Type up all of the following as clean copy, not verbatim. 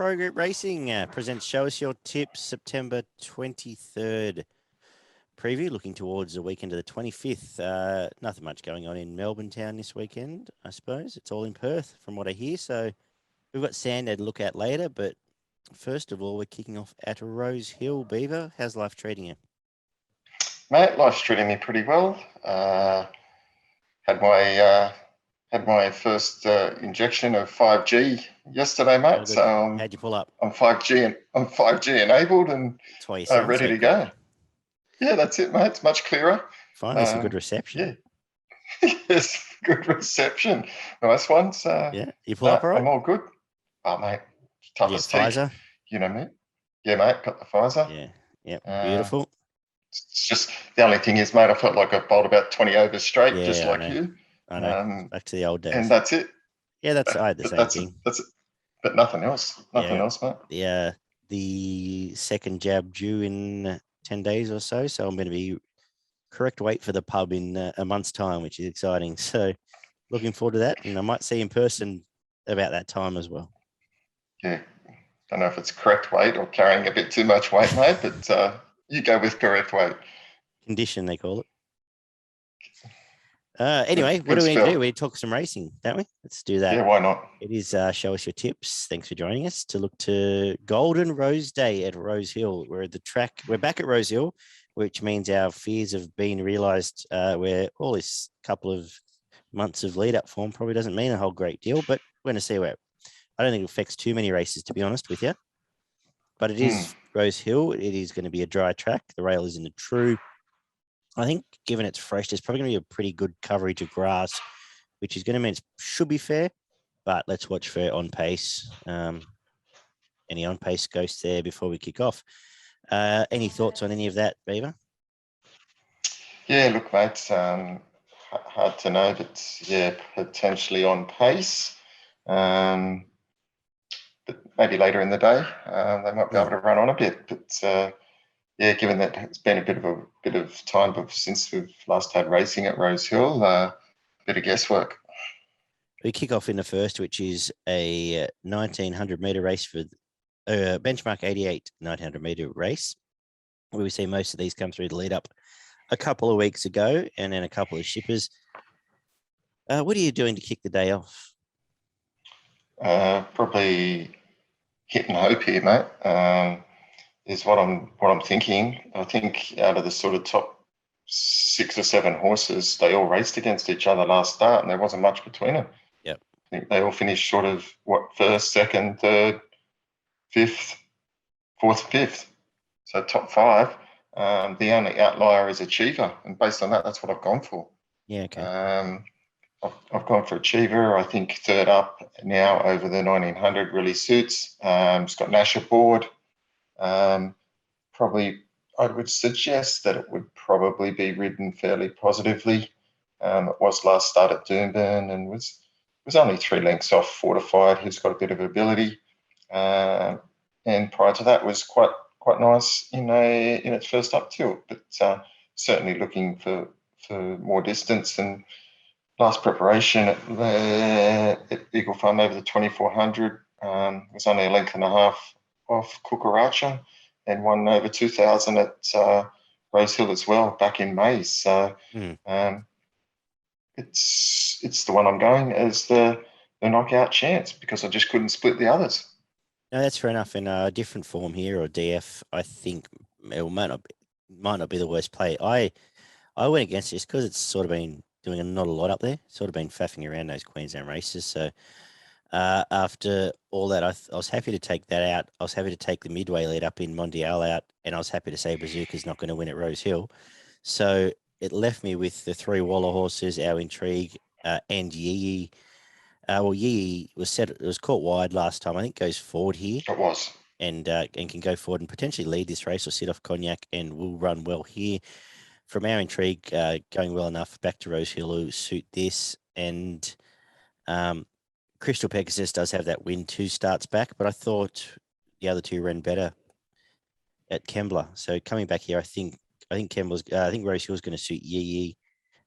Pro Group Racing presents Show Us Your Tips September 23rd. Preview looking towards the weekend of the 25th. Nothing much going on in Melbourne town this weekend, I suppose. It's all in Perth from what I hear. So we've got Sandown to look at later. But first of all, we're kicking off at Rosehill. Beaver, how's life treating you? Mate, life's treating me pretty well. Had my first injection of 5G yesterday, mate. So how'd you pull up? I'm 5G enabled and That's why you sound ready to go. Yeah, that's it, mate. It's much clearer. Finally, some good reception. Yeah. Yes, good reception. Nice one. So yeah, you pull up all right? I'm all good. Oh, mate, toughest teeth. Pfizer? You know me. Yeah, mate, got the Pfizer. Yeah, beautiful. It's just the only thing is, mate, I felt like I bowled about 20 overs straight, just like you. I know. Back to the old days. And that's it. Yeah, I had the same thing. That's it. But nothing else. Nothing else, mate. Yeah, the second jab due in 10 days or so. So I'm going to be correct weight for the pub in a month's time, which is exciting. So looking forward to that. And I might see in person about that time as well. Yeah. Don't know if it's correct weight or carrying a bit too much weight, mate, but you go with correct weight. Condition, they call it. Anyway, what do we need to do? We talk some racing, don't we? Let's do that. Yeah, why not? It is Show Us Your Tips. Thanks for joining us to look to Golden Rose Day at Rosehill. We're at the track. We're back at Rosehill, which means our fears have been realised. Where all this couple of months of lead-up form probably doesn't mean a whole great deal, but we're going to see where. I don't think it affects too many races, to be honest with you. But it is Rosehill. It is going to be a dry track. The rail is in the true. I think given it's fresh, there's probably going to be a pretty good coverage of grass, which is going to mean it should be fair, but let's watch for on pace. Any on pace ghosts there before we kick off. Any thoughts on any of that, Beaver? Yeah, look, mate, hard to know, but yeah, potentially on pace. But maybe later in the day, they might be able to run on a bit, but yeah, given that it's been a bit of time since we've last had racing at Rosehill, a bit of guesswork. We kick off in the first, which is a 1900-metre race for benchmark 88 1900-metre race. We see most of these come through the lead up a couple of weeks ago, and then a couple of shippers. What are you doing to kick the day off? Probably hit and hope here, mate. Is what I'm thinking. I think out of the sort of top 6 or 7 horses, they all raced against each other last start, and there wasn't much between them. Yep. I think they all finished sort of first, second, third, fifth, fourth, fifth. So top 5. The only outlier is Achiever, and based on that, that's what I've gone for. Yeah. Okay. I've gone for Achiever. I think third up now over the 1900 really suits. It's got Nash aboard. Probably I would suggest that it would probably be ridden fairly positively. It was last start at Doomburn and was only 3 lengths off Fortified, who's got a bit of ability. And prior to that was quite nice in its first up tilt, but certainly looking for more distance. And last preparation at Eagle Farm over the 2400 was only a length and a half off Cucaracha, and won over 2,000 at Rosehill as well back in May. So it's the one I'm going as the knockout chance, because I just couldn't split the others. No, that's fair enough. In a different form here, or DF, I think it might not be the worst play. I went against this because it's sort of been doing not a lot up there. Sort of been faffing around those Queensland races. So after all that, I was happy to take that out. I was happy to take the midway lead up in Mondial out, and I was happy to say Bazooka's not going to win at Rosehill. So it left me with the 3 Waller horses, Our Intrigue, and Yee. Yee was caught wide last time. I think goes forward here. It was. And can go forward and potentially lead this race or sit off Cognac, and will run well here. From Our Intrigue, going well enough back to Rosehill will suit this. And Crystal Pegasus does have that win 2 starts back, but I thought the other 2 ran better at Kembla. So coming back here, I think Rosehill's going to suit Yee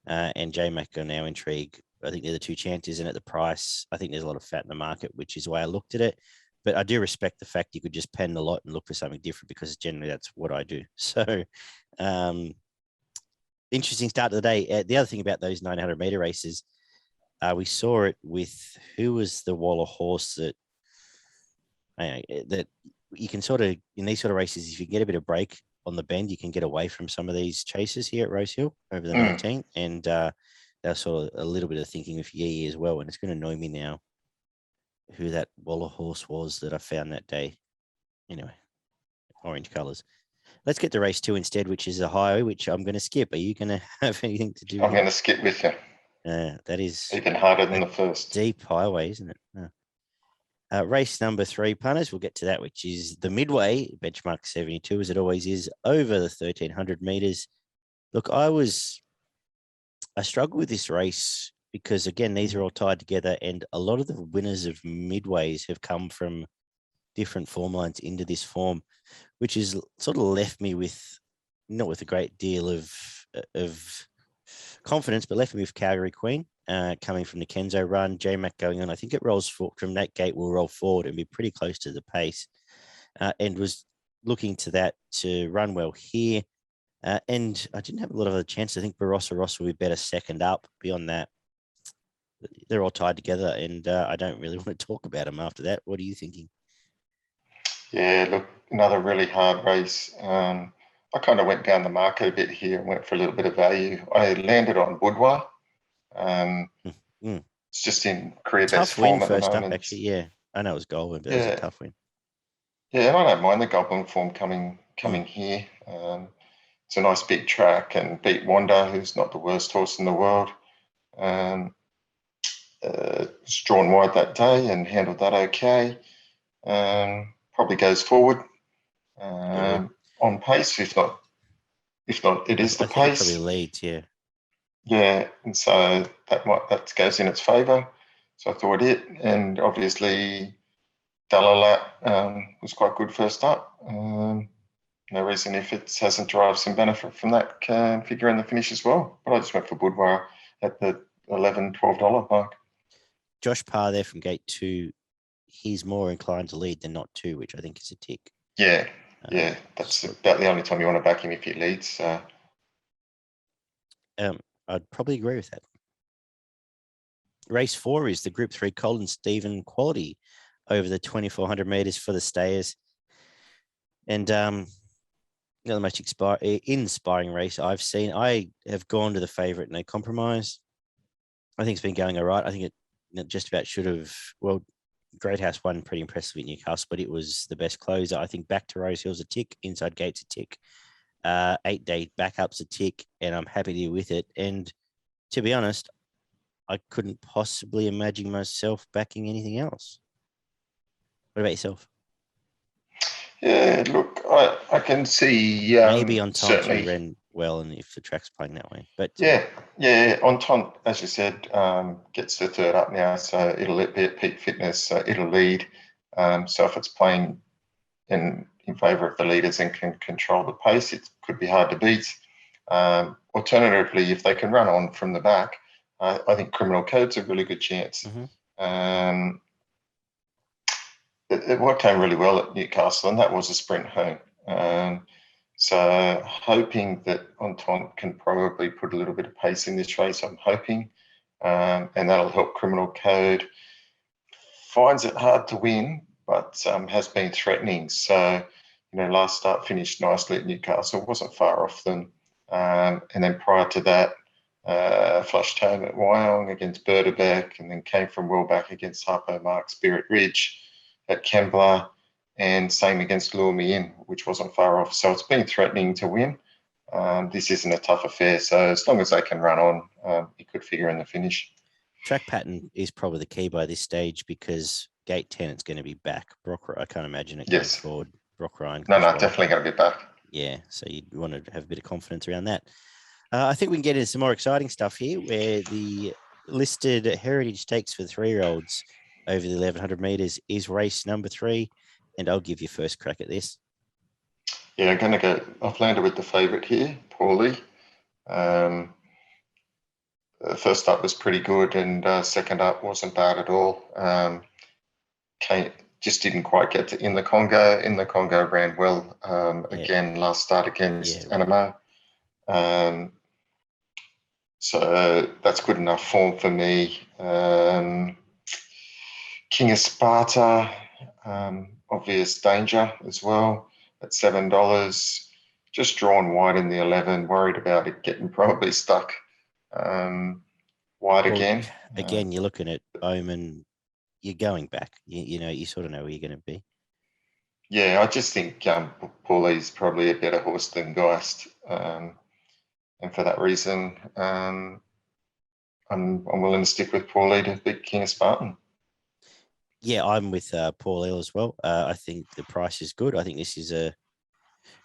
and J-Mac on Our Intrigue. I think they're the 2 chances, and at the price, I think there's a lot of fat in the market, which is the way I looked at it. but I do respect the fact you could just pen a lot and look for something different, because generally that's what I do. So interesting start to the day. The other thing about those 900-meter races, we saw it with, who was the Waller horse that you can sort of, in these sort of races, if you get a bit of break on the bend, you can get away from some of these chases here at Rosehill over the 19. And that's sort of a little bit of thinking with Yee as well. And it's going to annoy me now who that Waller horse was that I found that day. Anyway, orange colours. Let's get to race 2 instead, which is a highway, which I'm going to skip. Are you going to have anything to do with I'm going to skip with you. that is even harder than the first. Deep highway, isn't it? Race number 3, punters. We'll get to that, which is the Midway, benchmark 72, as it always is, over the 1,300 meters. Look, I struggled with this race because, again, these are all tied together, and a lot of the winners of Midways have come from different form lines into this form, which is sort of left me with, not with a great deal of confidence, but left me with Calgary Queen. Coming from the Kenzo run, J-Mac going on. I think it rolls from that gate will roll forward and be pretty close to the pace, and was looking to that to run well here. And I didn't have a lot of other chances. I think Barossa Ross will be better second up. Beyond that, they're all tied together, and I don't really want to talk about them after that. What are you thinking? Yeah, look, another really hard race. I kind of went down the market a bit here and went for a little bit of value. I landed on Boudoir. It's just in career best form at the moment. Tough win first up, actually. Yeah, I know it was Goldwyn, but it was a tough win. Yeah, and I don't mind the Goblin form coming here. It's a nice big track, and beat Wanda, who's not the worst horse in the world. It's drawn wide that day and handled that okay. Probably goes forward on pace. If not, it is the pace. It probably leads, yeah. Yeah, and so that goes in its favour. So I thought it, and obviously Dalalat was quite good first up. No reason if it hasn't derived some benefit from that can figure in the finish as well. But I just went for Boudoir at the $11, $12 mark. Josh Parr there from gate 2, he's more inclined to lead than not to, which I think is a tick. Yeah, that's about the only time you want to back him if he leads. I'd probably agree with that. Race 4 is the Group 3 Colin Stephen Quality over the 2,400 meters for the stayers. And the most inspiring race I've seen. I have gone to the favourite, No Compromise. I think it's been going all right. I think it just about should have, well, Great House won pretty impressively at Newcastle, but it was the best closer. I think back to Rosehill's a tick, inside gates a tick, 8-day backup's a tick, and I'm happy to be with it. And to be honest, I couldn't possibly imagine myself backing anything else. What about yourself? Yeah, look, I can see maybe on certainly ran well, and if the track's playing that way, but yeah, Entente, as you said, gets the third up now, so it'll be at peak fitness, so it'll lead. So if it's playing in favour of the leaders and can control the pace, it could be hard to beat. Alternatively, if they can run on from the back, I think Criminal Code's a really good chance. It worked out really well at Newcastle, and that was a sprint home. So hoping that Entente can probably put a little bit of pace in this race, I'm hoping, and that'll help Criminal Code. Finds it hard to win, but has been threatening. So, last start finished nicely at Newcastle, wasn't far off them. And then prior to that, flushed home at Wyong against Berdebeck, and then came from well back against Harpo Mark, Spirit Ridge at Kembla, and same against Lure Me In, which wasn't far off. So it's been threatening to win. This isn't a tough affair. So as long as they can run on, it could figure in the finish. Track pattern is probably the key by this stage, because gate 10, it's going to be back. I can't imagine it going forward. Brock Ryan. No, definitely going to be back. Yeah, so you want to have a bit of confidence around that. I think we can get into some more exciting stuff here, where the listed Heritage Stakes for 3-year-olds over the 1,100 meters is race number 3, and I'll give you first crack at this. Yeah, I'm going to go. I've landed with the favourite here, Paulie. First up was pretty good, and second up wasn't bad at all. just didn't quite get to in the Congo. In the Congo ran well again last start against Anamoe. So that's good enough form for me. King of Sparta, obvious danger as well at $7. Just drawn wide in the 11, worried about it getting probably stuck wide again. Again, you're looking at Omen, you're going back. You sort of know where you're going to be. Yeah, I just think Paulie's probably a better horse than Geist. And for that reason, I'm willing to stick with Paulie to beat King of Spartan. Yeah, I'm with Paul as well. I think the price is good. I think this is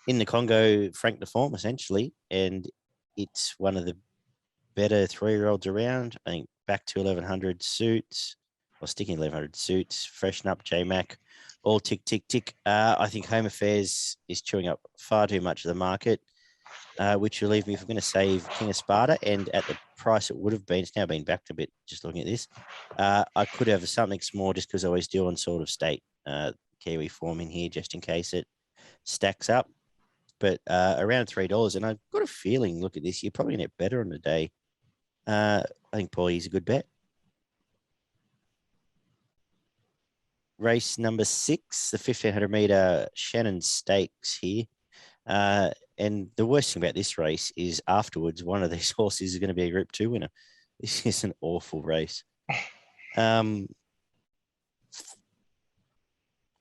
in the Congo Frank de Forme, essentially, and it's one of the better 3-year-olds around. I think back to 1100 suits, or sticking 1100 suits, freshen up J-Mac, all tick, tick, tick. I think Home Affairs is chewing up far too much of the market, which will leave me if I'm going to save King of Sparta, and at the price it would have been, it's now been backed a bit just looking at this. I could have something small just because I always do on sort of state Kiwi form in here just in case it stacks up. But around $3, and I've got a feeling, look at this, you're probably going to get better on the day. I think Paulie's a good bet. Race number 6, the 1500-meter Shannon Stakes here. And the worst thing about this race is afterwards, one of these horses is going to be a Group 2 winner. This is an awful race.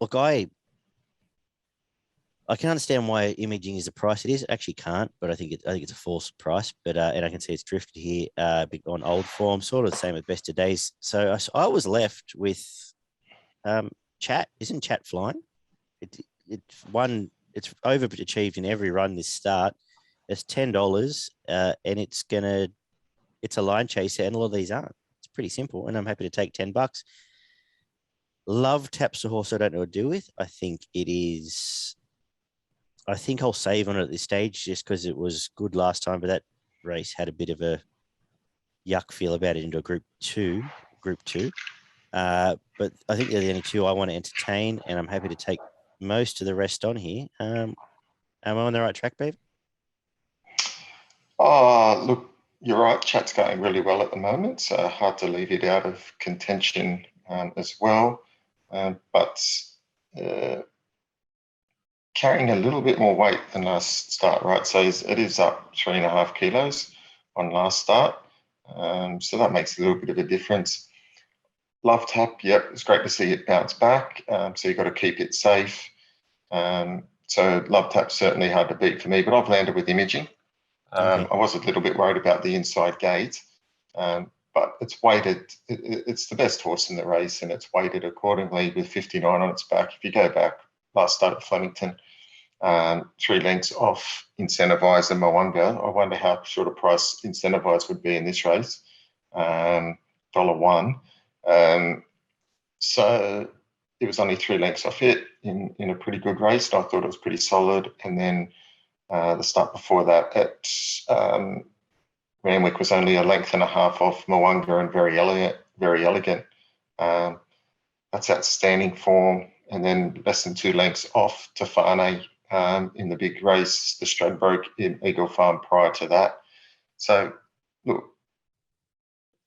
Look, I can understand why imaging is the price it is. I actually can't, but I think it's a false price. But and I can see it's drifted here on old form, sort of the same with Best of Days. So I was left with Chat. Isn't Chat flying? It's overachieved in every run this start. It's $10, and it's a line chaser, and a lot of these aren't. It's pretty simple, and I'm happy to take $10. Love Tap's a horse I don't know what to do with. I think I'll save on it at this stage just because it was good last time, but that race had a bit of a yuck feel about it into a Group 2. But I think they're the only two I want to entertain, and I'm happy to take most of the rest on here. Am I on the right track, Beaver? Oh, look, you're right. Chat's going really well at the moment. So hard to leave it out of contention as well. But carrying a little bit more weight than last start, right? So it is up 3.5 kilos on last start. So that makes a little bit of a difference. Love Tap, yep, it's great to see it bounce back. So you've got to keep it safe. So Love Tap's certainly hard to beat for me, but I've landed with Imaging. I was a little bit worried about the inside gate, but it's weighted. It's the best horse in the race, and it's weighted accordingly with 59 on its back. If you go back last start at Flemington, 3 lengths off Incentivize and Mwanga. I wonder how short a price Incentivize would be in this race. $1. So it was only 3 lengths off it in a pretty good race. And I thought it was pretty solid. And then the start before that at Randwick was only 1.5 lengths off Mwanga and Very Elegant. That's outstanding form. And then less than 2 lengths off Tafane in the big race, the Stradbroke in Eagle Farm prior to that. So, look,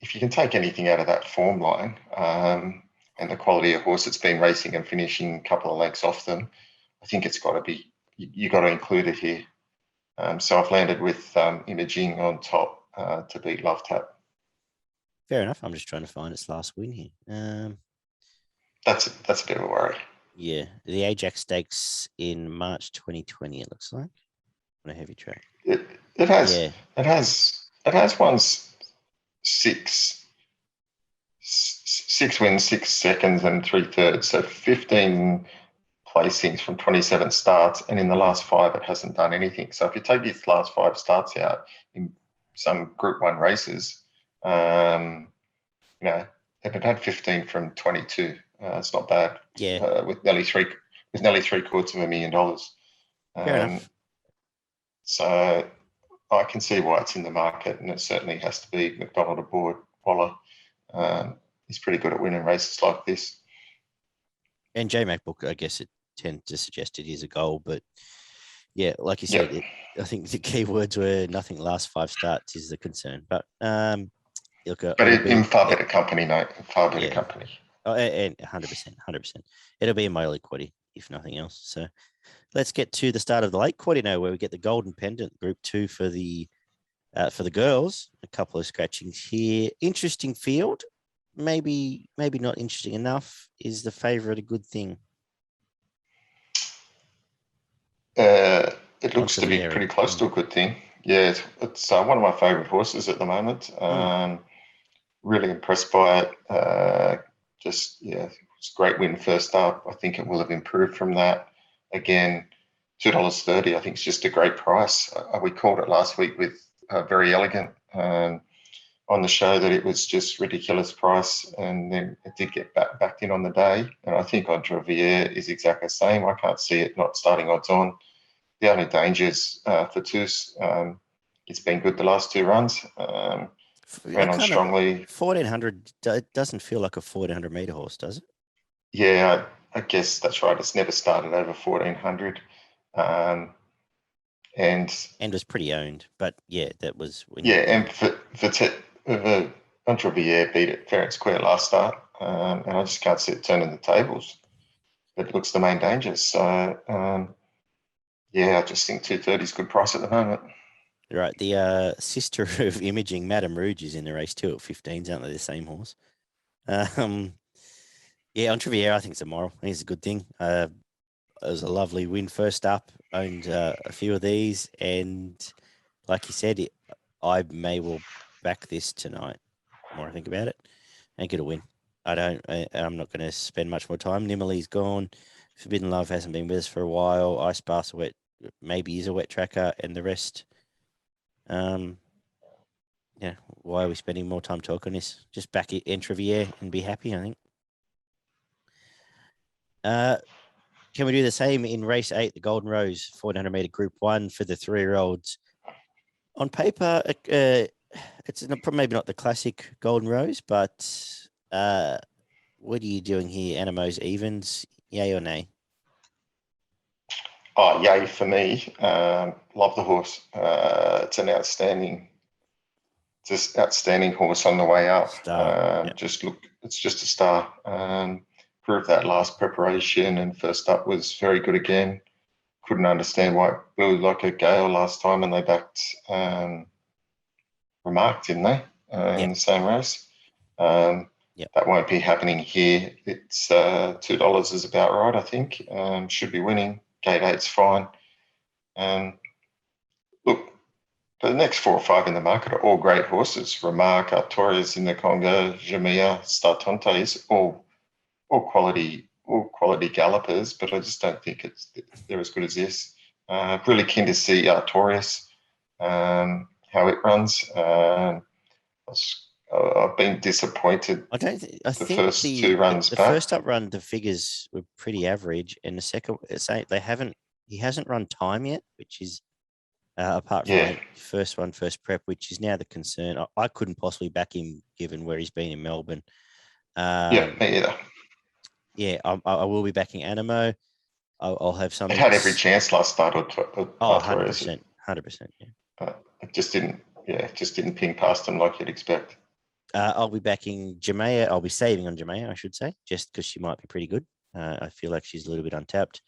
if you can take anything out of that form line and the quality of horse that's been racing and finishing a couple of lengths off them, I think it's got to be, you've got to include it here. So I've landed with Imaging on top to beat Love Tap. Fair enough. I'm just trying to find its last win here. That's a bit of a worry. Yeah, the Ajax Stakes in March 2020. It looks like on a heavy track. It has won 6 wins, 6 seconds, and 3/3. So 15 placings from 27 starts, and in the last 5, it hasn't done anything. So if you take its last 5 starts out in some Group 1 races, if it had 15 from 22. It's not bad. Yeah. With nearly $750,000. Fair enough. So I can see why it's in the market, and it certainly has to be McDonald aboard. Waller. He's pretty good at winning races like this. And J MacBook, I guess it tends to suggest it is a goal, but yeah, like you said, I think the key words were nothing last 5 starts is the concern. But look, But it'll be in far better company, mate. Far better company. Oh, and 100%. It'll be a mile quaddy, if nothing else. So let's get to the start of the late quaddy now, where we get the Golden Pendant Group 2 for the girls. A couple of scratchings here. Interesting field. Maybe not interesting enough. Is the favourite a good thing? It looks to be pretty close to a good thing. Yeah, it's one of my favourite horses at the moment. Really impressed by it. It's a great win first up. I think it will have improved from that. Again, $2.30. I think it's just a great price. We called it last week with Very Elegant on the show that it was just ridiculous price, and then it did get backed in on the day. And I think Underwood is exactly the same. I can't see it not starting odds on. The only dangers for Toos, it's been good the last 2 runs. Ran on strongly. 1400 doesn't feel like a 1400 meter horse, does it? Yeah, I guess that's right. It's never started over 1400. And was pretty owned, but yeah, that was when and Underwood beat it fair and square last start, and I just can't see it turning the tables. It looks the main danger. So I just think 230 is a good price at the moment. Right, the sister of Imaging, Madame Rouge, is in the race too at 15s, aren't they? The same horse. On Triviera, I think it's a moral. I think it's a good thing. It was a lovely win first up. Owned a few of these, and like you said, I may well back this tonight. The more I think about it, and get a win. I'm not going to spend much more time. Nimmerly's gone. Forbidden Love hasn't been with us for a while. Ice Bath maybe is a wet tracker, and the rest. Why are we spending more time talking this? Just back it Entrivier and be happy, I think. Can we do the same in race 8, the Golden Rose, 1400 meter Group 1 for the 3-year-olds? On paper, it's maybe not the classic Golden Rose, but what are you doing here? Anamoe's evens, yay or nay? Oh, yay for me. Love the horse. It's an outstanding horse on the way up. It's just a star. Proved that last preparation, and first up was very good again. Couldn't understand why it blew like a gale last time, and they backed Remark, didn't they, in the same race? That won't be happening here. It's $2 is about right, I think. Should be winning. Gate 8's fine. Look, the next 4 or 5 in the market are all great horses. Remark, Artorias in the Congo, Jamia, Startontes, all quality gallopers, but I just don't think they're as good as this. Really keen to see Artorias, how it runs. I've been disappointed. I think the first 2 runs the back. first up run, the figures were pretty average, and the second, he hasn't run time yet, which is apart from that first prep, which is now the concern. I couldn't possibly back him given where he's been in Melbourne. Me either. Yeah, I will be backing Anamoe. I'll have something. It had every chance last start. 100%. Yeah. It just didn't ping past him like you'd expect. I'll be backing Jamea. I'll be saving on Jamea, I should say, just because she might be pretty good. I feel like she's a little bit untapped.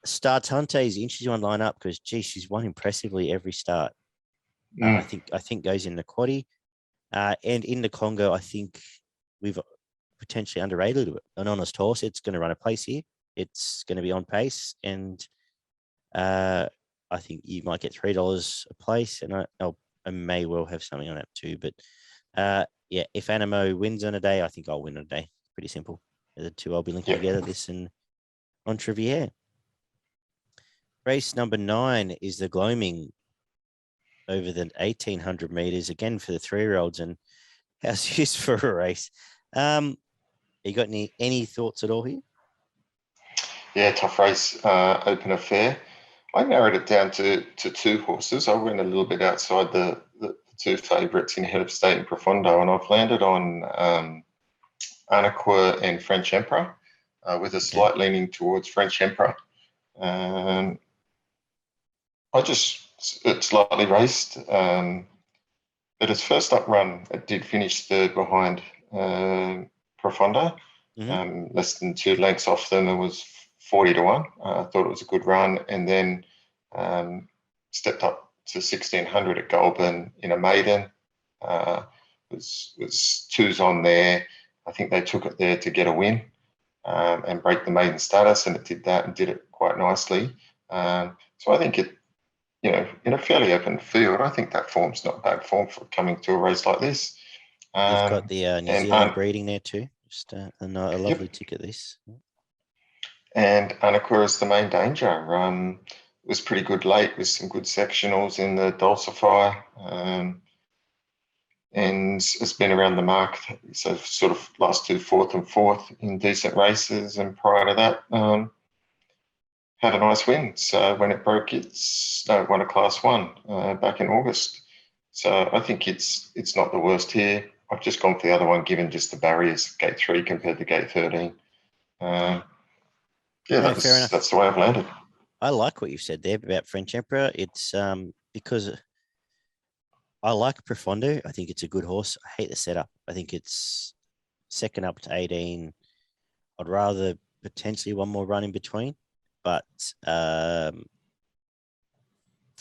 Startante is an interesting one line up because, she's won impressively every start. I think goes in the quaddie. And in the Congo, I think we've potentially underrated an honest horse. It's going to run a place here. It's going to be on pace, and I think you might get $3 a place, and I may well have something on that too. But if Anamoe wins on a day, I think I'll win on a day. Pretty simple. The 2 I'll be linking together, this and on Trivier. Race number 9 is the Gloaming over the 1800 meters, again for the 3-year-olds. And how's used for a race? You got any thoughts at all here? Yeah, tough race, open affair. I narrowed it down to 2 horses. I went a little bit outside the 2 favourites in Head of State and Profondo, and I've landed on Anamoe and French Emperor. with a slight leaning towards French Emperor. It's slightly raced. But its first up run, it did finish third behind Profondo, less than 2 lengths off them. It was 40 to 1. I thought it was a good run, and then stepped up to 1600 at Goulburn in a maiden. Was twos on there. I think they took it there to get a win and break the maiden status, and it did that and did it quite nicely. So I think it, in a fairly open field, I think that form's not bad form for coming to a race like this. You've got the New Zealand breeding there too. Just a lovely ticket, this. And Anakura is the main danger. It was pretty good late with some good sectionals in the Dulcify. And it's been around the mark, so sort of last 2 4th and 4th in decent races, and prior to that, had a nice win. So when it broke, won a Class 1 back in August. So I think it's not the worst here. I've just gone for the other one, given just the barriers, Gate 3 compared to Gate 13. Fair enough. That's the way I've landed. I like what you said there about French Emperor. It's because I like Profondo. I think it's a good horse. I hate the setup. I think it's second up to 18. I'd rather potentially one more run in between, but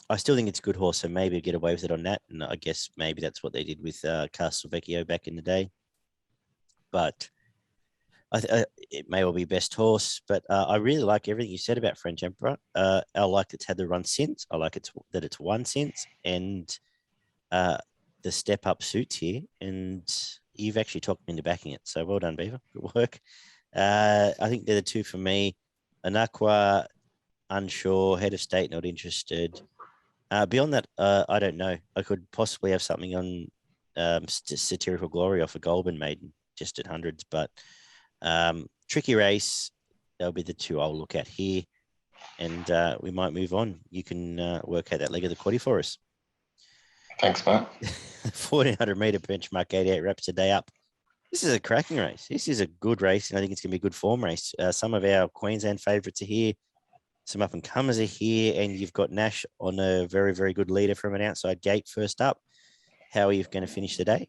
I still think it's a good horse, so maybe get away with it on that. And I guess maybe that's what they did with Castelvecchio back in the day. But it may well be best horse. But I really like everything you said about French Emperor. I like it's had the run since. I like that it's won since, and the step up suits here. And you've actually talked me into backing it. So well done, Beaver. Good work. I think they're the two for me. Anakwa, unsure. Head of State, not interested. Beyond that, I don't know. I could possibly have something on Satirical Glory off a Goulburn maiden, just at hundreds, but tricky race. They'll be the two I'll look at here, and we might move on. You can work out that leg of the quaddy for us. Thanks, Matt. 1400 meter benchmark, 88 reps a day up. This is a cracking race. This is a good race, and I think it's going to be a good form race. Some of our Queensland favourites are here. Some up-and-comers are here, and you've got Nash on a very, very good leader from an outside gate first up. How are you going to finish the day?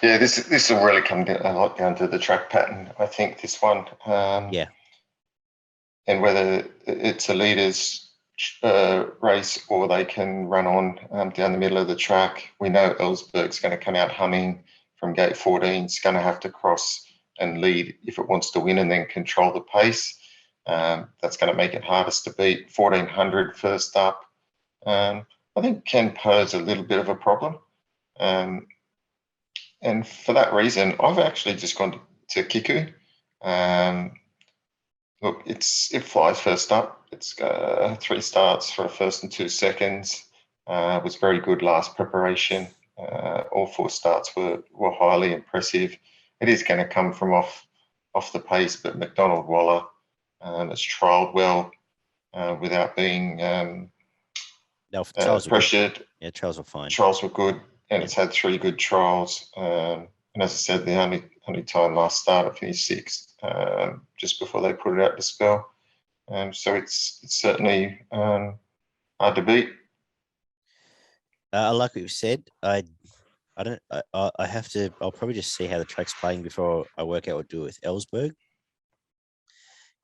Yeah, this will really come a lot down to the track pattern, I think, this one. Yeah. And whether it's a leader's race or they can run on down the middle of the track. We know Ellsberg's going to come out humming from gate 14. It's going to have to cross and lead if it wants to win and then control the pace. That's going to make it hardest to beat. 1400 first up, I think can pose a little bit of a problem. And for that reason, I've actually just gone to Kiku. Look, it flies first up. It's 3 starts for a first and 2 seconds. It was very good last preparation. All 4 starts were highly impressive. It is going to come from off the pace, but McDonald Waller has trialled well without being pressured. Yeah, trials were fine. Trials were good, and it's had 3 good trials. And as I said, the only time last start it finished 6th, just before they put it out to spell. So it's certainly hard to beat. I like what you said. I have to. I'll probably just see how the track's playing before I work out what to do with Ellsberg.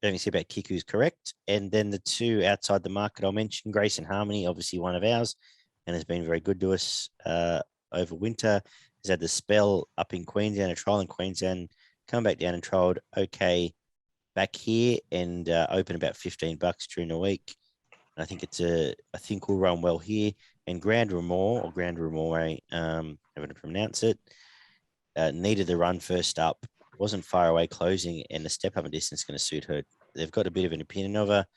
Everything you see about Kiku's correct. And then the 2 outside the market I'll mention, Grace and Harmony, obviously one of ours, and has been very good to us over winter. He's had the spell up in Queensland, a trial in Queensland, come back down and trialled okay back here and open about $15 during the week. And I think we'll run well here. And Grand Remor, however to pronounce it, needed the run first up. Wasn't far away closing, and the step up and distance is going to suit her. They've got a bit of an opinion of her,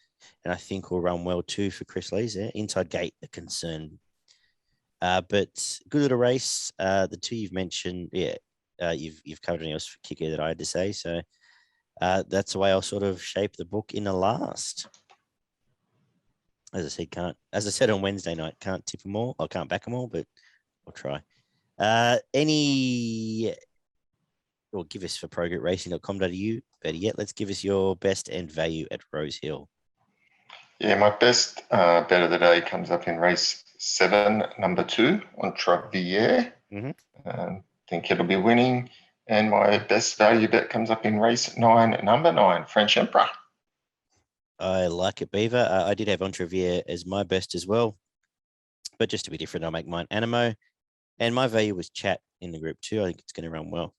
and I think will run well too for Chris Lees there. Inside gate, the concern. But good little race. The 2 you've mentioned, you've covered anything else for Kicker that I had to say. So that's the way I'll sort of shape the book in the last. As I said on Wednesday night, can't tip them all. I can't back them all, but I'll try. or give us for progretracing.com.au. Better yet, let's give us your best and value at Rosehill. Yeah, my best bet of the day comes up in race 7, number 2, Entrevier. Think it'll be winning. And my best value bet comes up in race 9, number 9, French Emperor. I like it, Beaver. I did have Entrevier as my best as well. But just to be different, I'll make mine Anamoe. And my value was Chat in the group too. I think it's going to run well.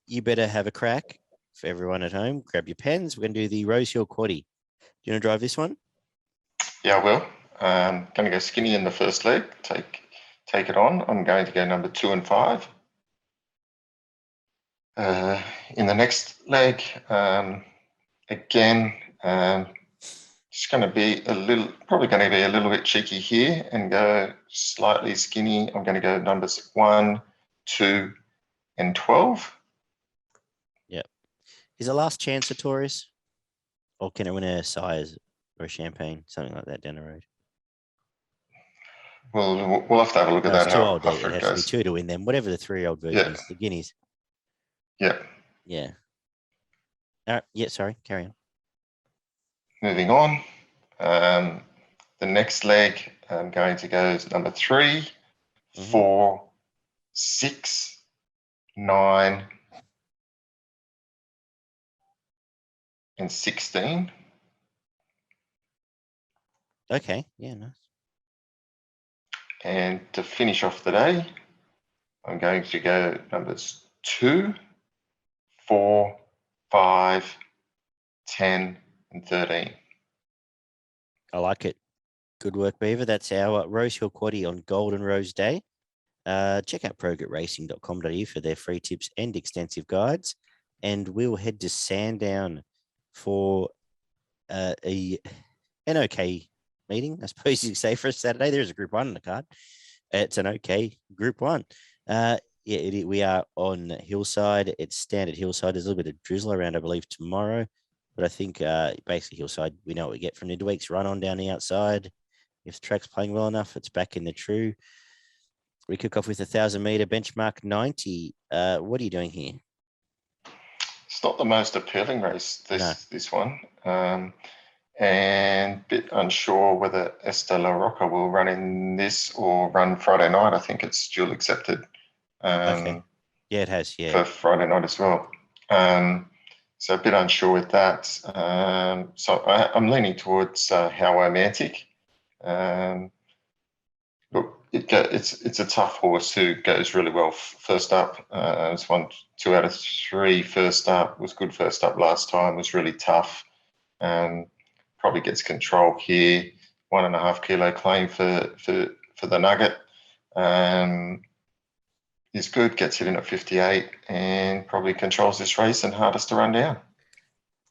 You better have a crack for everyone at home. Grab your pens. We're going to do the Rosehill Quaddie. Do you want to drive this one? Yeah, I will. Going to go skinny in the first leg. Take it on. I'm going to go number 2 and 5. In the next leg, again, just going to be probably going to be a little bit cheeky here and go slightly skinny. I'm going to go numbers 1, 2, and 12. Yep. Is it last chance at Taurus? Or can it win a Sires or a Champagne, something like that down the road? We'll have to have a look at that. It's too old. It has to be 2 to win them. Whatever the 3-year-old version is, the Guineas. Yeah. Yeah. All right. Yeah, sorry. Carry on. Moving on. The next leg, I'm going to go is number 3, 4, 6, 9, and 16. Okay. Yeah, nice. And to finish off the day, I'm going to go numbers 2, 4, 5, 10, and 13. I like it. Good work, Beaver. That's our Rosehill Quaddie on Golden Rose Day. Check out progretracing.com.au for their free tips and extensive guides. And we'll head to Sandown for an okay meeting, I suppose you could say, for a Saturday. There's a Group 1 on the card. It's an okay Group 1. We are on Hillside. It's standard Hillside. There's a little bit of drizzle around, I believe, tomorrow. But I think basically Hillside, we know what we get from midweek's run on down the outside. If the track's playing well enough, it's back in the true. We kick off with 1,000-meter benchmark 90. What are you doing here? It's not the most appealing race, this one. And a bit unsure whether Esther La Rocca will run in this or run Friday night. I think it's dual accepted. Okay. Yeah, it has, yeah. For Friday night as well. So a bit unsure with that. So I'm leaning towards How Romantic. Look, it's a tough horse who goes really well first up. It's won 2 out of 3 first up. Was good first up last time. Was really tough. Probably gets control here. 1.5 kilo claim for the Nugget. Is good, gets it in at 58 and probably controls this race and hardest to run down.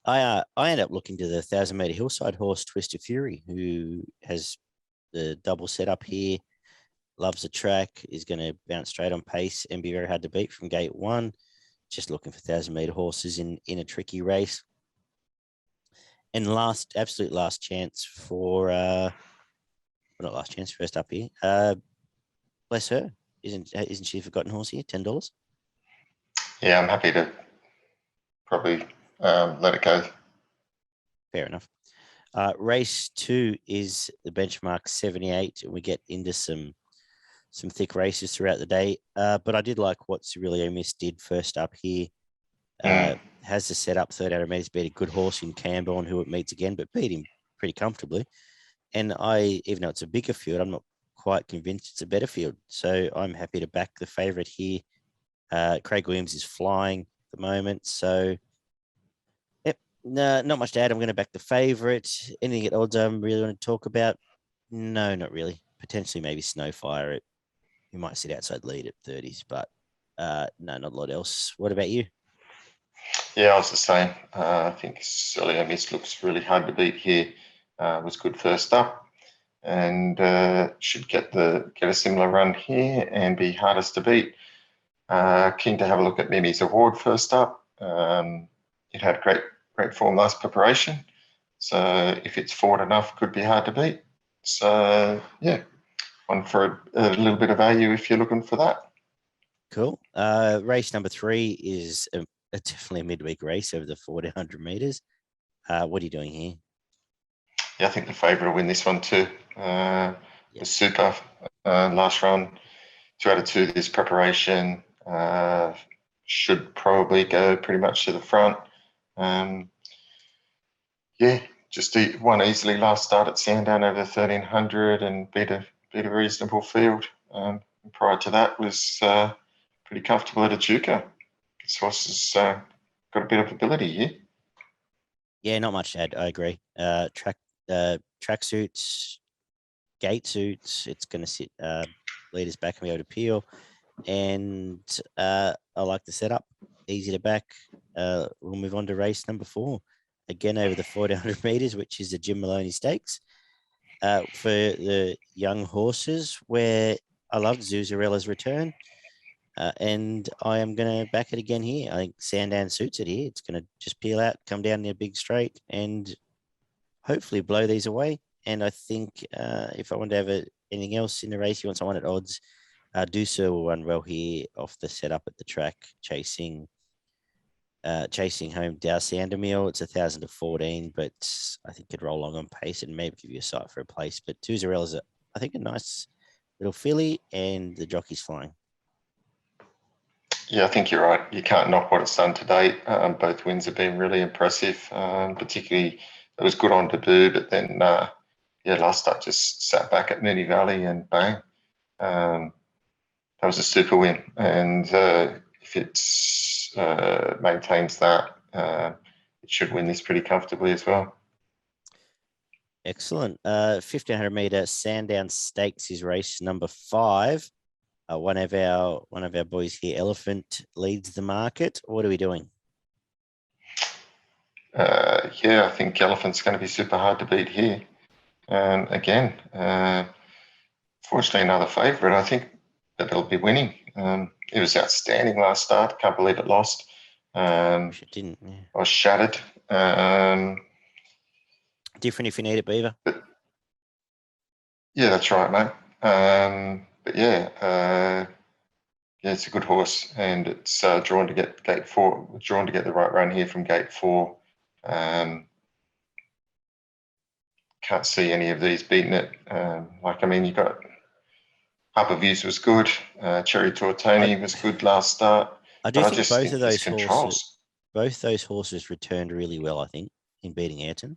I end up looking to the 1,000-meter hillside horse, Twisted Fury, who has the double setup here, loves the track, is going to bounce straight on pace and be very hard to beat from gate 1. Just looking for 1,000-meter horses in a tricky race. And absolute last chance for, not last chance, first up here. Bless her. Isn't she a forgotten horse here? $10? Yeah, I'm happy to probably let it go. Fair enough. Race 2 is the benchmark 78, and we get into some thick races throughout the day. But I did like what Cirilio Miss did first up here. Has the setup, 300 metres, beat a good horse in Camborne, who it meets again, but beat him pretty comfortably. And even though it's a bigger field, I'm not quite convinced it's a better field. So I'm happy to back the favourite here. Craig Williams is flying at the moment. So, yep, no, not much to add. I'm going to back the favourite. Anything at odds I really want to talk about? No, not really. Potentially maybe Snowfire. You might sit outside lead at 30s, but no, not a lot else. What about you? Yeah, I was the same. I think Celio Miss looks really hard to beat here. Was good first up. And should get a similar run here and be hardest to beat. Keen to have a look at Mimi's Award first up. It had great form last preparation. So if it's forward enough, could be hard to beat. So yeah, one for a little bit of value if you're looking for that. Cool. Race number 3 is definitely a midweek race over the 1,400 meters. What are you doing here? Yeah, I think the favourite will win this one too. Was super last run. 2 out of 2 this preparation. Should probably go pretty much to the front. Just won easily last start at Sandown over 1,300 and beat a reasonable field. Prior to that was pretty comfortable at Echuca. This horse has got a bit of ability here. Yeah, not much to add. I agree. Track suits, gate suits. It's going to sit leaders back and be able to peel. And I like the setup. Easy to back. We'll move on to race number 4. Again, over the 1,400 meters, which is the Jim Maloney Stakes. For the young horses, where I loved Zuzarella's return. And I am going to back it again here. I think Sandown suits it here. It's going to just peel out, come down near big straight, and hopefully blow these away. And I think if I want to have anything else in the race, you want someone at odds, Dusa will run well here off the setup at the track, chasing home Dow Sandermeal. It's 1,000 to 14, but I think could roll along on pace and maybe give you a sight for a place. But Zuzarella's, I think, a nice little filly, and the jockey's flying. Yeah, I think you're right. You can't knock what it's done to date. Both wins have been really impressive. Particularly, it was good on debut, but then, last start just sat back at Moonee Valley and bang. That was a super win. And if it maintains that, it should win this pretty comfortably as well. Excellent. 1,500 meter Sandown Stakes is race number 5. One of our boys here, Elephant, leads the market. What are we doing? I think Elephant's going to be super hard to beat here. Again, fortunately, another favourite. I think that they'll be winning. It was outstanding last start. Can't believe it lost. It didn't. Yeah. I was shattered. Different if you need it, Beaver. Yeah, that's right, mate. It's a good horse, and it's drawn to get gate 4. Drawn to get the right run here from gate 4. Can't see any of these beating it. You've got Harbour Views was good. Cherry Tortoni was good last start. I think both those horses returned really well, I think, in beating Ayrton.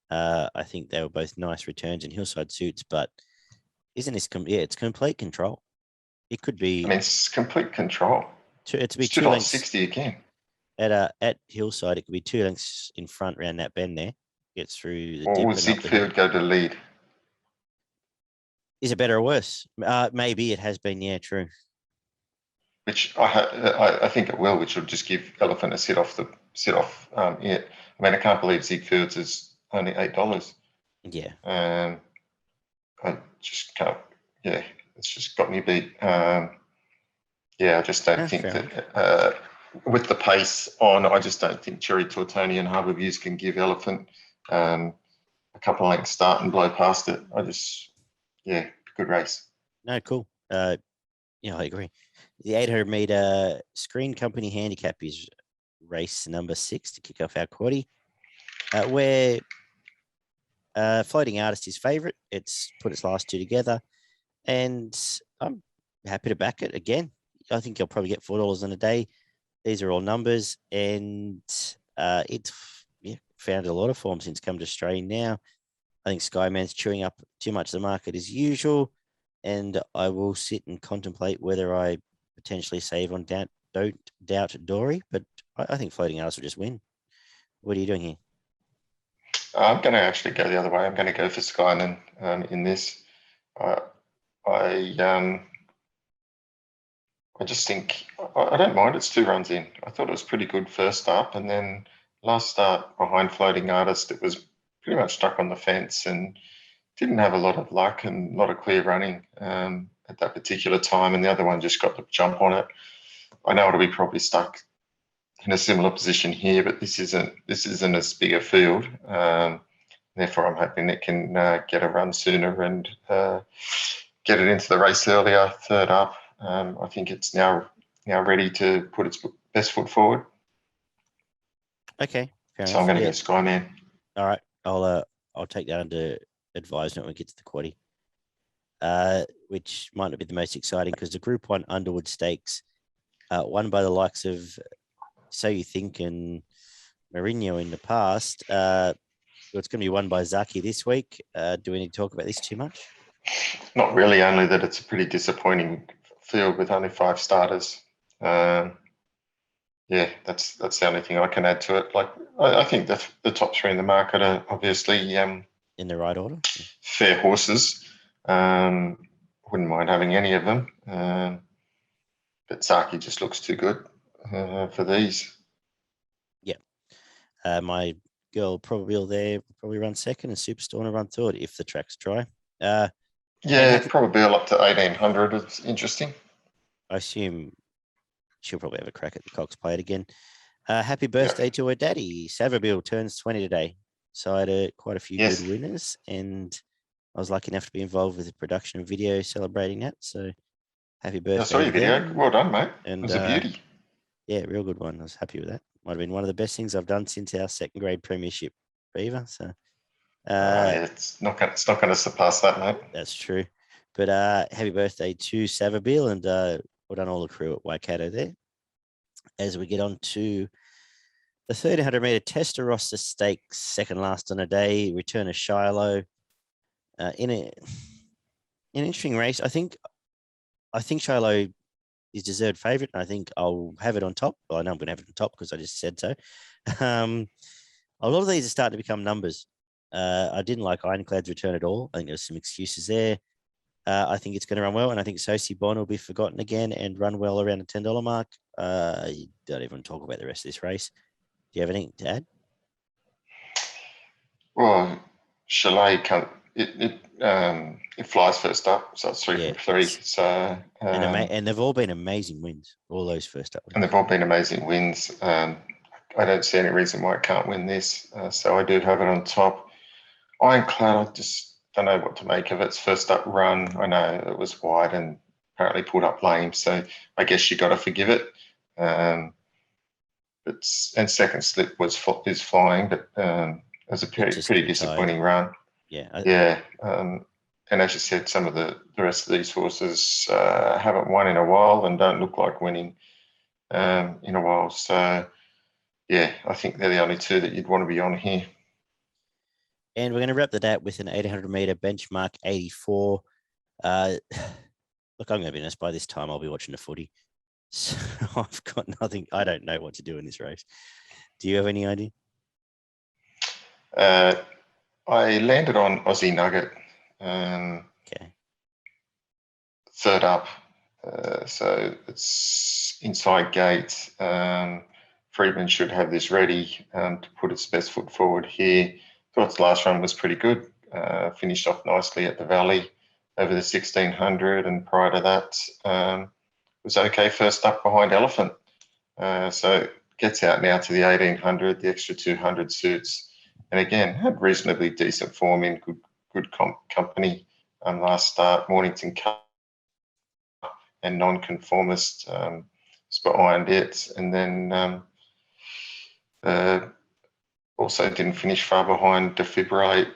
I think they were both nice returns in Hillside suits, but isn't this? It's complete control. It could be. It's complete control. It's $2.60 again. At Hillside, it could be 2 lengths in front around that bend there. Gets through the dip. Or will Ziegfeld go to lead? Is it better or worse? Maybe it has been. Yeah, true. Which I think it will. Which will just give Elephant a sit off. I can't believe Ziegfeld's is only $8. Yeah. I just can't. Yeah, it's just got me beat. I just don't think that with the pace on, I just don't think Cherry Tortoni and Harbour Views can give Elephant a couple of lengths start and blow past it. Good race. No, cool. I agree. The 800 meter Screen Company Handicap is race number 6 to kick off our quaddie, where Floating Artist is favourite. It's put its last 2 together, and I'm happy to back it again. I think you'll probably get $4 on a day. These are all numbers, and it's found a lot of form since come to Australia now. I think Skyman's chewing up too much of the market as usual, and I will sit and contemplate whether I potentially save on Don't Doubt Dory, but I think Floating Artist will just win. What are you doing here? I'm going to actually go the other way. I'm going to go for Skyman in this. I just think I don't mind. It's 2 runs in. I thought it was pretty good first up, and then last start behind Floating Artist, it was pretty much stuck on the fence and didn't have a lot of luck and a lot of clear running at that particular time. And the other one just got the jump on it. I know it'll be probably stuck in a similar position here, but this isn't as big a field. Therefore, I'm hoping it can get a run sooner and get it into the race earlier, third up. I think it's now now ready to put its best foot forward. Okay, fair So enough. I'm going to go Skyman. All right, I'll take that under advisement when we get to the quaddie. Which might not be the most exciting because the Group 1 Underwood Stakes, won by the likes of So You Think and Mourinho in the past. It's going to be won by Zaaki this week. Do we need to talk about this too much? Not really, only that it's a pretty disappointing field with only 5 starters. Yeah, that's the only thing I can add to it. Like, I think the top 3 in the market are obviously in the right order. Fair horses. Wouldn't mind having any of them, but Zaaki just looks too good for these. Yeah, my girl probably run second, and Superstorm will run third if the track's dry. Yeah, probably up to 1800 is interesting. I assume she'll probably have a crack at the Cox Plate again. Happy birthday to her daddy. Savabeel turns 20 today. So I had quite a few good winners, and I was lucky enough to be involved with the production of video celebrating that. So happy birthday. I saw your video. Well done, mate. And it was a beauty. Yeah, real good one. I was happy with that. Might have been one of the best things I've done since our second grade premiership, Beaver. So it's not going to surpass that, mate. That's true. But happy birthday to Savabeel, and well done all the crew at Waikato there. As we get on to the 1300 metre Testarossa Stakes, second last on a day, return of Shiloh. In an interesting race. I think Shiloh is deserved favourite, and I think I'll have it on top. Well, I know I'm going to have it on top because I just said so. A lot of these are starting to become numbers. I didn't like Ironclad's return at all. I think there's some excuses there. I think it's going to run well, and I think Sosi Bon will be forgotten again and run well around the $10 mark. You don't even talk about the rest of this race. Do you have anything to add? Well, Chalet it flies first up, so it's 3 from 3. So and they've all been amazing wins. All those first up wins. And they've all been amazing wins. I don't see any reason why it can't win this. So I do have it on top. Ironclad, I just don't know what to make of its first up run. I know it was wide and apparently pulled up lame, so I guess you got to forgive it. And second slip is flying, but it was a pretty disappointing run. Yeah. And as you said, some of the rest of these horses haven't won in a while and don't look like winning in a while. So, yeah, I think they're the only 2 that you'd want to be on here. And we're going to wrap that out with an 800 metre benchmark 84. Look, I'm going to be honest, by this time I'll be watching the footy. So I've got nothing. I don't know what to do in this race. Do you have any idea? I landed on Aussie Nugget. Okay. Third up. So it's inside gate. Friedman should have this ready to put its best foot forward here. Thought its last run was pretty good. Finished off nicely at the Valley over the 1600, and prior to that was okay first up behind Elephant. So gets out now to the 1800. The extra 200 suits, and again had reasonably decent form in good company. Last start, Mornington Cup and Nonconformist was behind it, and then also didn't finish far behind Defibrillate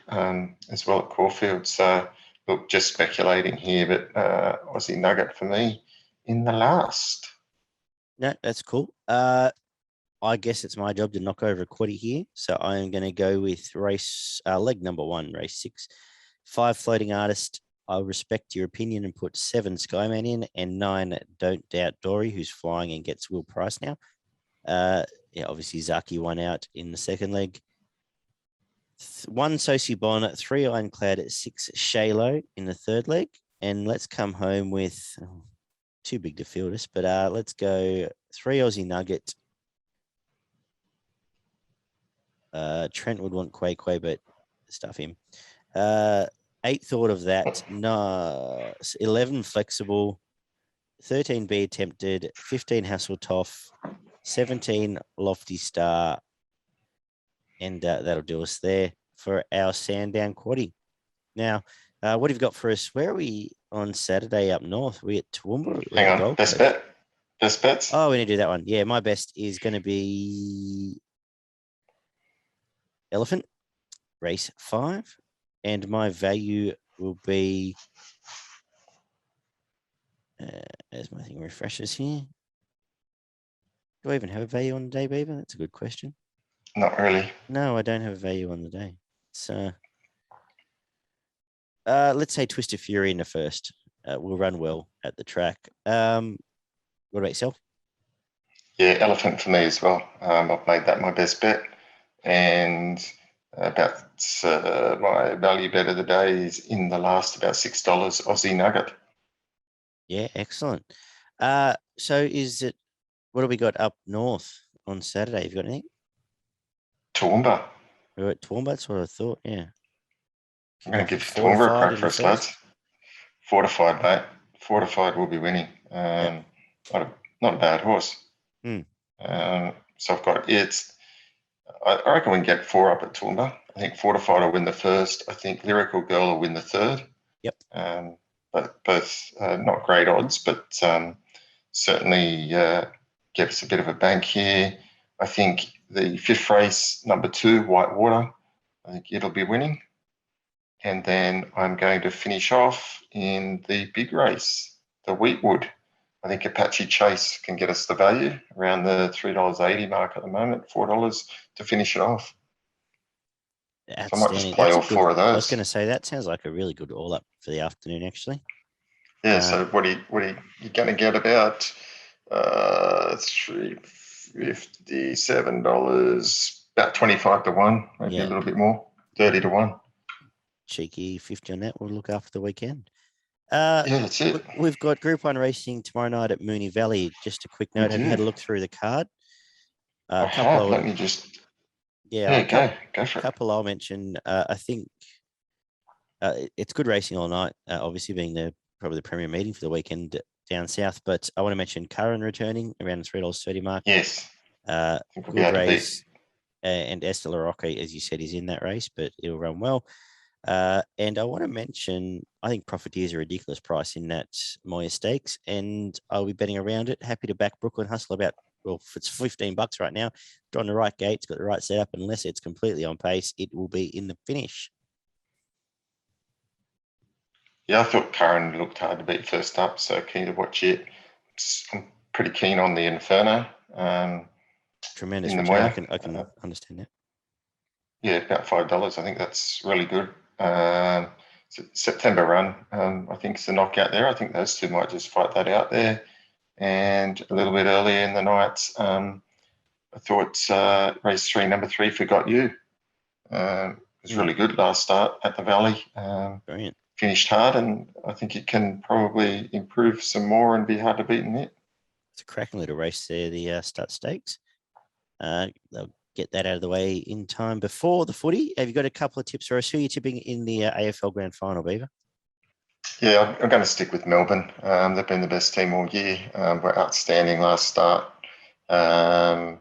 as well at Caulfield. So, look, just speculating here, but Aussie Nugget for me in the last. No, that's cool. I guess it's my job to knock over a quaddie here. So I am going to go with race leg number 1, race 6. 5 Floating Artist. I'll respect your opinion and put 7 Skyman in, and 9 Don't Doubt Dory, who's flying and gets Will Price now. Obviously Zaaki won out in the second leg. 1 Sosi Bon, 3 Ironclad, 6 Shalo in the third leg. And let's come home with too big to field us, but let's go 3 Aussie Nugget. Trent would want Quay, but stuff him. 8 Thought of That. No, 11 Flexible. 13 Be Attempted. 15 Hasseltoff. 17 Lofty Star. And that'll do us there for our Sandown quaddie. Now, what have you got for us? Where are we on Saturday up north? We at Toowoomba? Hang on, best bet. Best bets? Oh, we need to do that one. Yeah, my best is going to be Elephant, race 5. And my value will be, as my thing refreshes here. Do I even have a value on the day, Beaver? That's a good question. Not really. No, I don't have a value on the day. So let's say Twist of Fury in the first. Will run well at the track. What about yourself? Yeah, Elephant for me as well. I've made that my best bet. And about my value bet of the day is in the last about $6 Aussie Nugget. Yeah, excellent. So is it, what do we got up north on Saturday? Have you got anything? Toowoomba. We're at Toowoomba, that's what I thought, yeah. I'm going to give Toowoomba a crack for us, lads. Fortified, mate. Fortified will be winning. Yep. Not a bad horse. Hmm. So I've got it. I reckon we can get 4 up at Toowoomba. I think Fortified will win the first. I think Lyrical Girl will win the third. Yep. But both not great odds, but certainly get us a bit of a bank here. I think the 5th race, number 2, Whitewater, I think it'll be winning. And then I'm going to finish off in the big race, the Wheatwood. I think Apache Chase can get us the value around the $3.80 mark at the moment, $4 to finish it off. So I might just play all 4 of those. I was going to say that sounds like a really good all up for the afternoon, actually. Yeah. So what are you going to get about $357, about 25 to 1, maybe a little bit more, 30 to 1. Cheeky 50 on that. We'll look after the weekend. Yeah, that's it. We've got Group 1 racing tomorrow night at Moonee Valley. Just a quick note. Have you had a look through the card? I have. Let me just. Yeah, go for it. Couple I'll mention. I think it's good racing all night. Obviously, being probably the premier meeting for the weekend down south. But I want to mention Curran returning around the $3.30 mark. Yes. Good race. And Esther LaRocque, as you said, is in that race, but it'll run well. And I want to mention, I think Profiteer is a ridiculous price in that Moir Stakes, and I'll be betting around it. Happy to back Brooklyn Hustle about, well, if it's $15 right now, it's on the right gate, it's got the right setup. Unless it's completely on pace, it will be in the finish. Yeah, I thought Curran looked hard to beat first up, so keen to watch it. I'm pretty keen on the Inferno. Tremendous return. I can understand that. Yeah, about $5. I think that's really good. September run, I think it's a knockout there. I think those two might just fight that out there. And a little bit earlier in the night, I thought race 3, number 3, Forgot You. It was really good last start at the Valley. Brilliant. Finished hard, and I think it can probably improve some more and be hard to beat in it. It's a cracking little race there, the Stud Stakes. They'll get that out of the way in time before the footy. Have you got a couple of tips for us? Who are you tipping in the AFL Grand Final, Beaver? Yeah, I'm going to stick with Melbourne. They've been the best team all year. We're outstanding last start. We're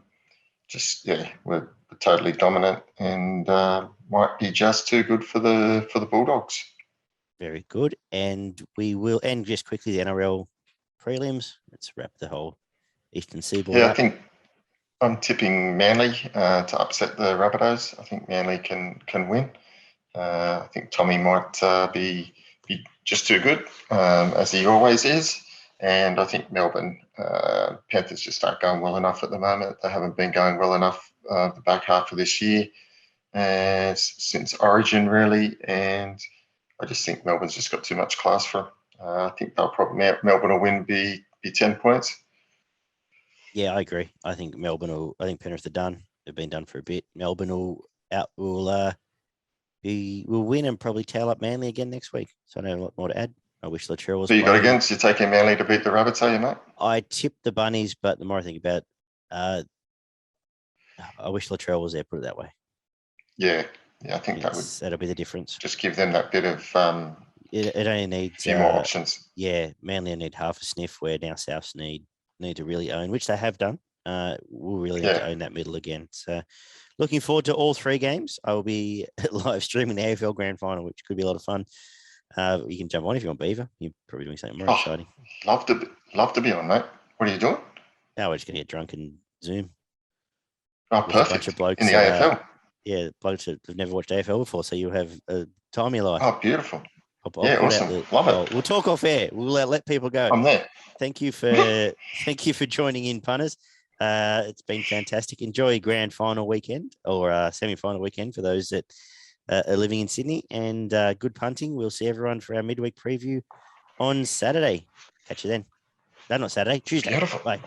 totally dominant, and might be just too good for the Bulldogs. Very good. And we will end just quickly the NRL Prelims. Let's wrap the whole Eastern Seaboard up. I think I'm tipping Manly to upset the Rabbitohs. I think Manly can win. I think Tommy might be just too good, as he always is. And I think Melbourne Panthers just aren't going well enough at the moment. They haven't been going well enough the back half of this year, since Origin, really. And I just think Melbourne's just got too much class for them. I think Melbourne will win be 10 points. Yeah, I agree. I think Penrith are done. They've been done for a bit. Melbourne will win and probably tail up Manly again next week. So I don't have a lot more to add. I wish Latrell was. So you got against? You're taking Manly to beat the Rabbits, are you, mate? I tipped the Bunnies, but the more I think about it, I wish Latrell was there. Put it that way. Yeah, I think that'll be the difference. Just give them that bit of. It only needs a few more options. Yeah, Manly need half a sniff, where now Souths need to really own, which they have done. We'll really need to own that middle again. So looking forward to all 3 games. I will be live streaming the AFL Grand Final, which could be a lot of fun. You can jump on if you want, Beaver. You're probably doing something more exciting. Love to be on, mate. What are you doing? Now we're just going to get drunk and Zoom. Oh, With a bunch perfect. of blokes In the AFL. Yeah, blokes that have never watched AFL before, so you'll have a time of your life. Oh, beautiful. I'll Yeah, put awesome. out Love it. We'll talk off air. We'll let people go. I'm there. Thank you for joining in, punters. It's been fantastic. Enjoy grand final weekend or semi-final weekend for those that are living in Sydney, and good punting. We'll see everyone for our midweek preview on Saturday. Catch you then. No, not Saturday, Tuesday. Beautiful. Bye.